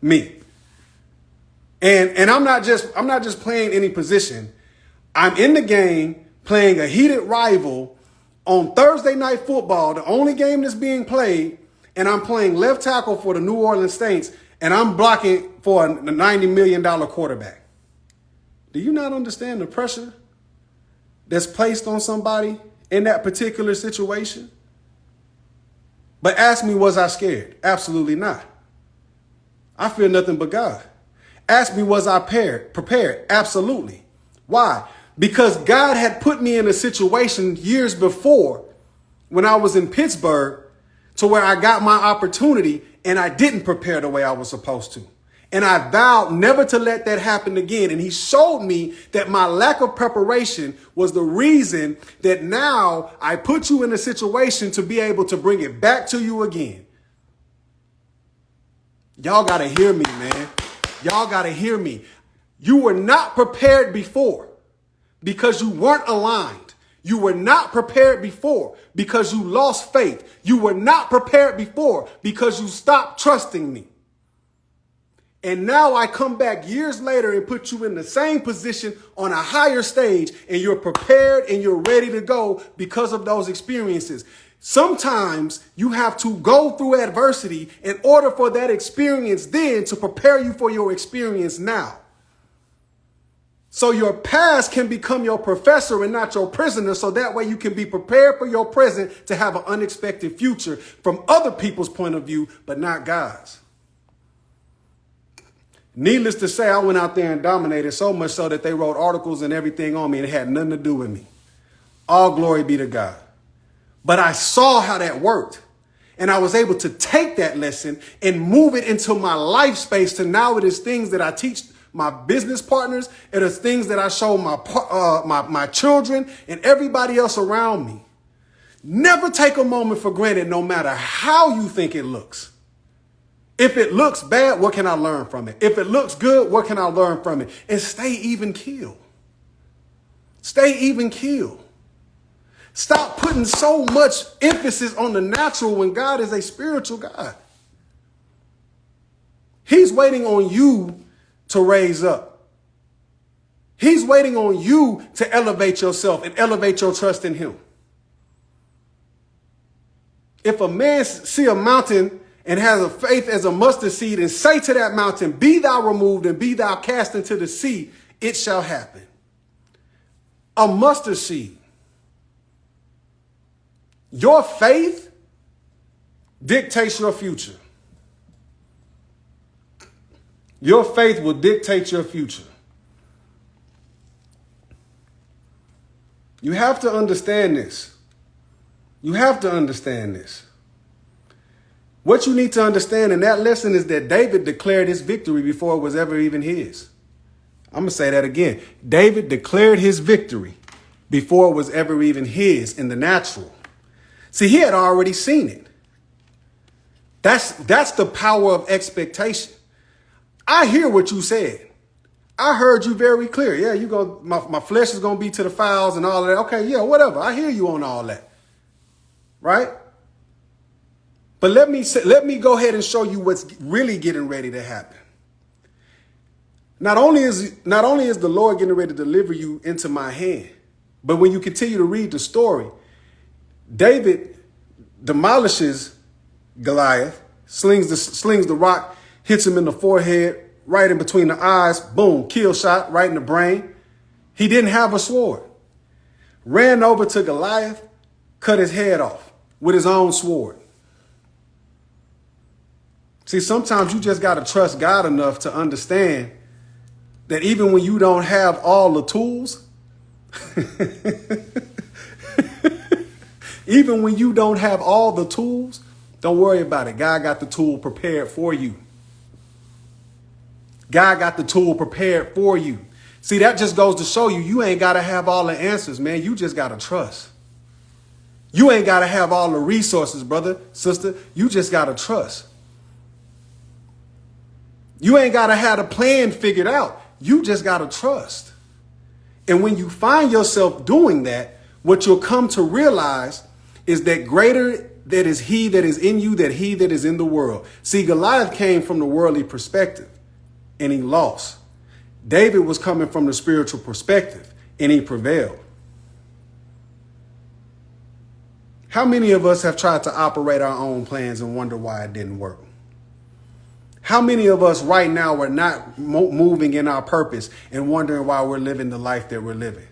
Me. And I'm not just playing any position. I'm in the game playing a heated rival on Thursday Night Football, the only game that's being played, and I'm playing left tackle for the New Orleans Saints, and I'm blocking for a $90 million quarterback. Do you not understand the pressure that's placed on somebody in that particular situation? But ask me, was I scared? Absolutely not. I fear nothing but God. Ask me, was I prepared? Absolutely. Why? Because God had put me in a situation years before when I was in Pittsburgh to where I got my opportunity and I didn't prepare the way I was supposed to. And I vowed never to let that happen again. And he showed me that my lack of preparation was the reason that now I put you in a situation to be able to bring it back to you again. Y'all got to hear me, man. Y'all got to hear me. You were not prepared before because you weren't aligned. You were not prepared before because you lost faith. You were not prepared before because you stopped trusting me. And now I come back years later and put you in the same position on a higher stage, and you're prepared and you're ready to go because of those experiences. Sometimes you have to go through adversity in order for that experience then to prepare you for your experience now. So your past can become your professor and not your prisoner, so that way you can be prepared for your present to have an unexpected future from other people's point of view, but not God's. Needless to say, I went out there and dominated so much so that they wrote articles and everything on me, and it had nothing to do with me. All glory be to God. But I saw how that worked, and I was able to take that lesson and move it into my life space to now it is things that I teach my business partners. It is things that I show my children and everybody else around me. Never take a moment for granted, no matter how you think it looks. If it looks bad, what can I learn from it? If it looks good, what can I learn from it? And stay even keel. Stay even keel. Stop putting so much emphasis on the natural when God is a spiritual God. He's waiting on you to raise up. He's waiting on you to elevate yourself and elevate your trust in him. If a man see a mountain and has a faith as a mustard seed and say to that mountain, be thou removed and be thou cast into the sea, it shall happen. A mustard seed. Your faith dictates your future. Your faith will dictate your future. You have to understand this. You have to understand this. What you need to understand in that lesson is that David declared his victory before it was ever even his. I'm going to say that again. David declared his victory before it was ever even his in the natural. See, he had already seen it. That's the power of expectation. I hear what you said. I heard you very clear. Yeah, you go. My flesh is going to be to the fowls and all of that. Okay, yeah, whatever. I hear you on all that. Right? But let me go ahead and show you what's really getting ready to happen. Not only is the Lord getting ready to deliver you into my hand, but when you continue to read the story, David demolishes Goliath, slings the rock, hits him in the forehead, right in between the eyes, boom, kill shot, right in the brain. He didn't have a sword. Ran over to Goliath, cut his head off with his own sword. See, sometimes you just got to trust God enough to understand that even when you don't have all the tools, even when you don't have all the tools, don't worry about it. God got the tool prepared for you. God got the tool prepared for you. See, that just goes to show you, you ain't got to have all the answers, man. You just got to trust. You ain't got to have all the resources, brother, sister. You just got to trust. You ain't got to have a plan figured out. You just got to trust. And when you find yourself doing that, what you'll come to realize is that greater that is he that is in you than he that is in the world. See, Goliath came from the worldly perspective and he lost. David was coming from the spiritual perspective and he prevailed. How many of us have tried to operate our own plans and wonder why it didn't work? How many of us right now are not moving in our purpose and wondering why we're living the life that we're living?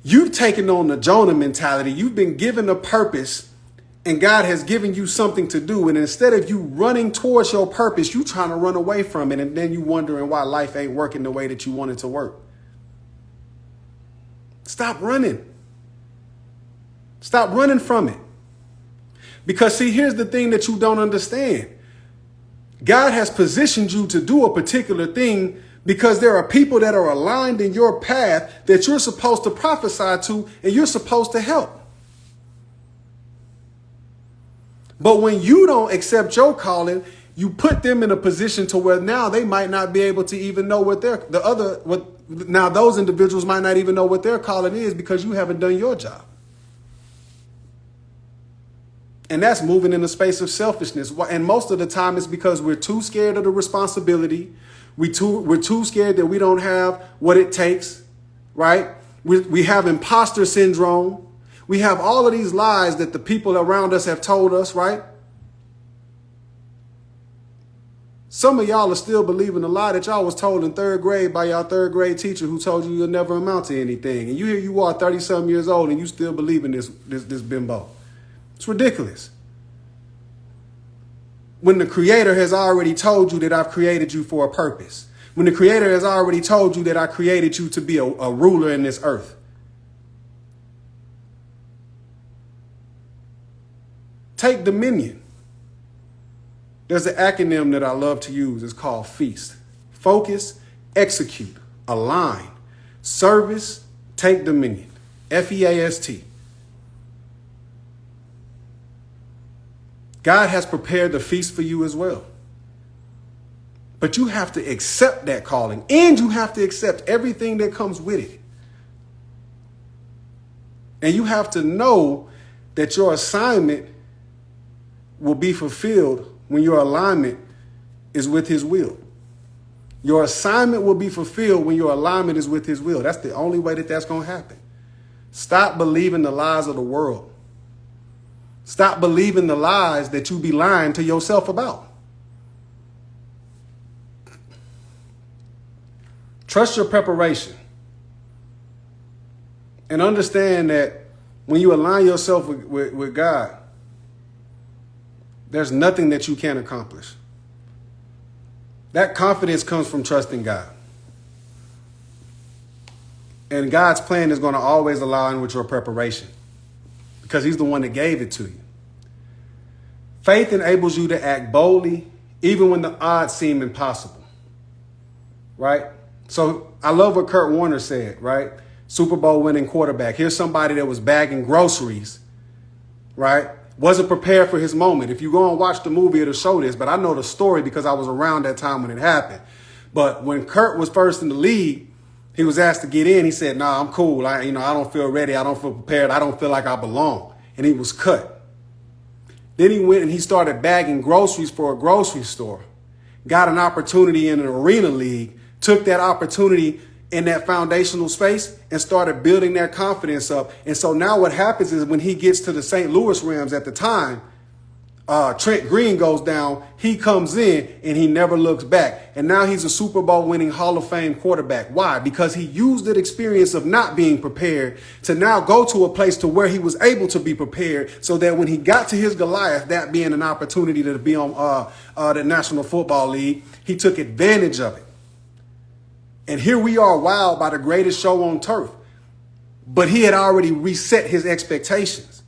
You've taken on the Jonah mentality. You've been given a purpose and God has given you something to do. And instead of you running towards your purpose, you trying to run away from it. And then you wondering why life ain't working the way that you want it to work. Stop running. Stop running from it. Because see, here's the thing that you don't understand. God has positioned you to do a particular thing because there are people that are aligned in your path that you're supposed to prophesy to and you're supposed to help. But when you don't accept your calling you put them in a position to where now they might not be able to even know now those individuals might not even know what their calling is because you haven't done your job. And that's moving in the space of selfishness. And most of the time it's because we're too scared of the responsibility. We're too scared that we don't have what it takes, right? We have imposter syndrome. We have all of these lies that the people around us have told us, right? Some of y'all are still believing the lie that y'all was told in third grade by y'all third grade teacher who told you you'll never amount to anything. And here you are 30-something years old and you still believe in this bimbo. It's ridiculous. When the Creator has already told you that I've created you for a purpose. When the Creator has already told you that I created you to be a ruler in this earth. Take dominion. There's an acronym that I love to use. It's called FEAST. Focus, execute, align, service, take dominion. FEAST. God has prepared the feast for you as well. But you have to accept that calling and you have to accept everything that comes with it. And you have to know that your assignment will be fulfilled when your alignment is with his will. Your assignment will be fulfilled when your alignment is with his will. That's the only way that that's going to happen. Stop believing the lies of the world. Stop believing the lies that you be lying to yourself about. Trust your preparation. And understand that when you align yourself with God, there's nothing that you can't accomplish. That confidence comes from trusting God. And God's plan is going to always align with your preparation because he's the one that gave it to you. Faith enables you to act boldly even when the odds seem impossible. Right? So I love what Kurt Warner said, right? Super Bowl winning quarterback. Here's somebody that was bagging groceries, right? Wasn't prepared for his moment. If you go and watch the movie, it'll show this, but I know the story because I was around that time when it happened. But when Kurt was first in the league, he was asked to get in. He said, "Nah, I'm cool. I don't feel ready. I don't feel prepared. I don't feel like I belong." And he was cut. Then he went and he started bagging groceries for a grocery store. Got an opportunity in an arena league, took that opportunity in that foundational space and started building their confidence up. And so now what happens is when he gets to the St. Louis Rams at the time, Trent Green goes down, he comes in and he never looks back. And now he's a Super Bowl winning Hall of Fame quarterback. Why? Because he used the experience of not being prepared to now go to a place to where he was able to be prepared so that when he got to his Goliath, that being an opportunity to be on the National Football League, he took advantage of it. And here we are, wowed by the greatest show on turf. But he had already reset his expectations.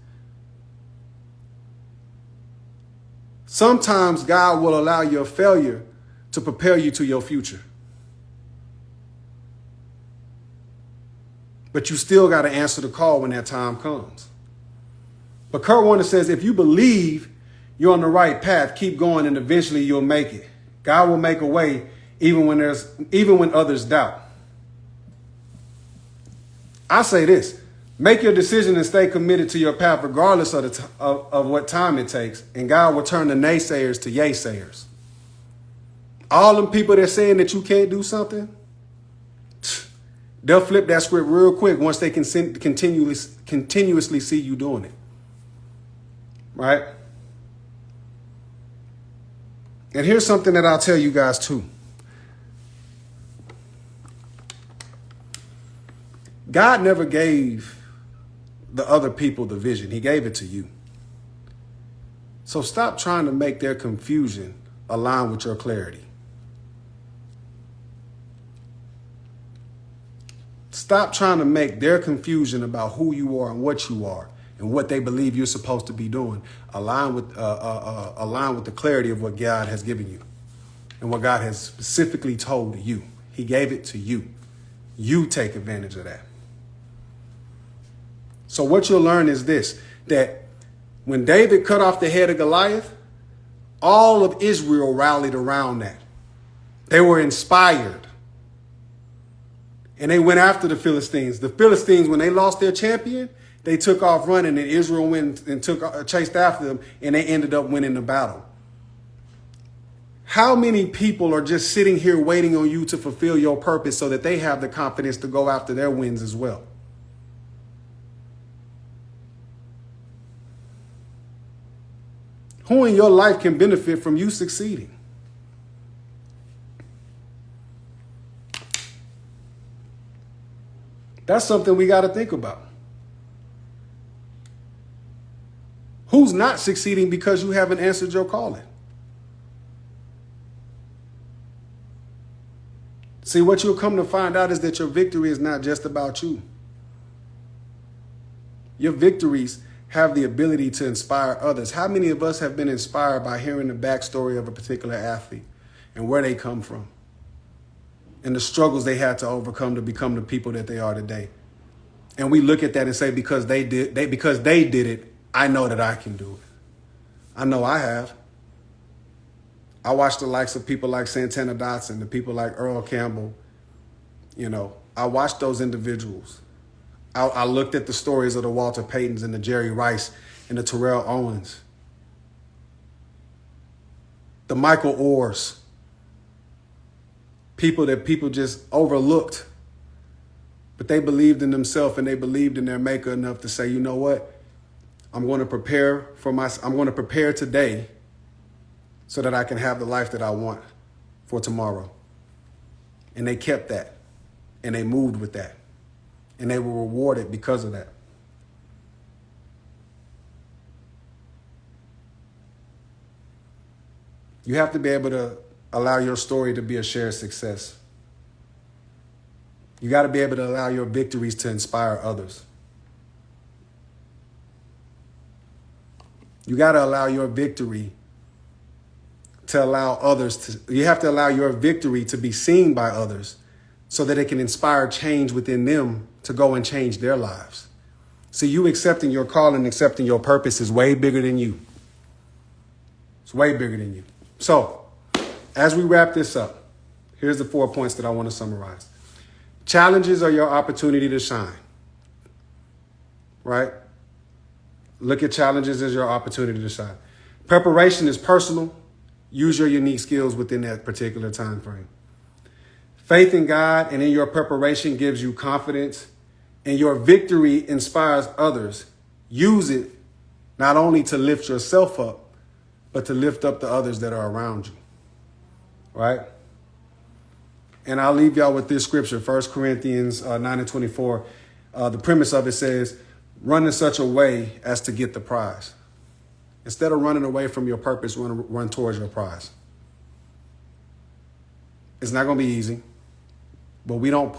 Sometimes God will allow your failure to prepare you to your future. But you still got to answer the call when that time comes. But Kurt Warner says, if you believe you're on the right path, keep going and eventually you'll make it. God will make a way even when others doubt. I say this, make your decision and stay committed to your path regardless of what time it takes, and God will turn the naysayers to yay-sayers. All them people that are saying that you can't do something, they'll flip that script real quick once they can continuously see you doing it. Right? And here's something that I'll tell you guys too. God never gave the other people the vision. He gave it to you. So stop trying to make their confusion align with your clarity. Stop trying to make their confusion about who you are and what they believe you're supposed to be doing align with the clarity of what God has given you and what God has specifically told you. He gave it to you. You take advantage of that. So what you'll learn is this, that when David cut off the head of Goliath, All of Israel rallied around that. They were inspired. And they went after the Philistines. The Philistines, when they lost their champion, they took off running, and Israel went and chased after them, and they ended up winning the battle. How many people are just sitting here waiting on you to fulfill your purpose so that they have the confidence to go after their wins as well? Who in your life can benefit from you succeeding? That's something we got to think about. Who's not succeeding because you haven't answered your calling? See, what you'll come to find out is that your victory is not just about you. Your victories have the ability to inspire others. How many of us have been inspired by hearing the backstory of a particular athlete and where they come from and the struggles they had to overcome to become the people that they are today? And we look at that and say, because they did it, I know that I can do it. I know I have. I watched the likes of people like Santana Dotson, the people like Earl Campbell. I watched those individuals. I looked at the stories of the Walter Paytons and the Jerry Rice and the Terrell Owens, the Michael Orrs, people that people just overlooked, but they believed in themselves and they believed in their maker enough to say, you know what? I'm going to prepare today so that I can have the life that I want for tomorrow. And they kept that, and they moved with that, and they were rewarded because of that. You have to be able to allow your story to be a shared success. You got to be able to allow your victories to inspire others. You got to allow your victory to allow others to, you have to allow your victory to be seen by others so that it can inspire change within them to go and change their lives. See, you accepting your call and accepting your purpose is way bigger than you. It's way bigger than you. So, as we wrap this up, here's the 4 points that I want to summarize. Challenges are your opportunity to shine. Right? Look at challenges as your opportunity to shine. Preparation is personal. Use your unique skills within that particular time frame. Faith in God and in your preparation gives you confidence, and your victory inspires others. Use it not only to lift yourself up, but to lift up the others that are around you. Right? And I'll leave y'all with this scripture, 1 Corinthians 9:24. The premise of it says, run in such a way as to get the prize. Instead of running away from your purpose, run towards your prize. It's not going to be easy, but we don't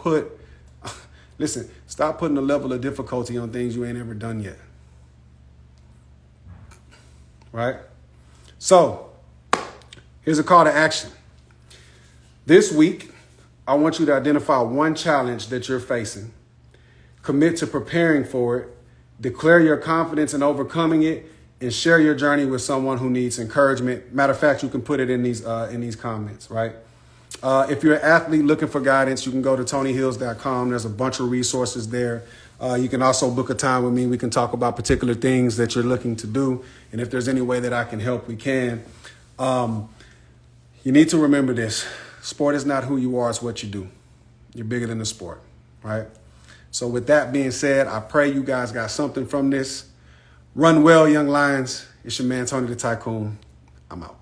listen, stop putting a level of difficulty on things you ain't ever done yet. Right? So, here's a call to action. This week, I want you to identify one challenge that you're facing. Commit to preparing for it. Declare your confidence in overcoming it, and share your journey with someone who needs encouragement. Matter of fact, you can put it in these comments, right? If you're an athlete looking for guidance, you can go to TonyHills.com. There's a bunch of resources there. You can also book a time with me. We can talk about particular things that you're looking to do. And if there's any way that I can help, we can. You need to remember this. Sport is not who you are, it's what you do. You're bigger than the sport, right? So with that being said, I pray you guys got something from this. Run well, young lions. It's your man, Tony the Tycoon. I'm out.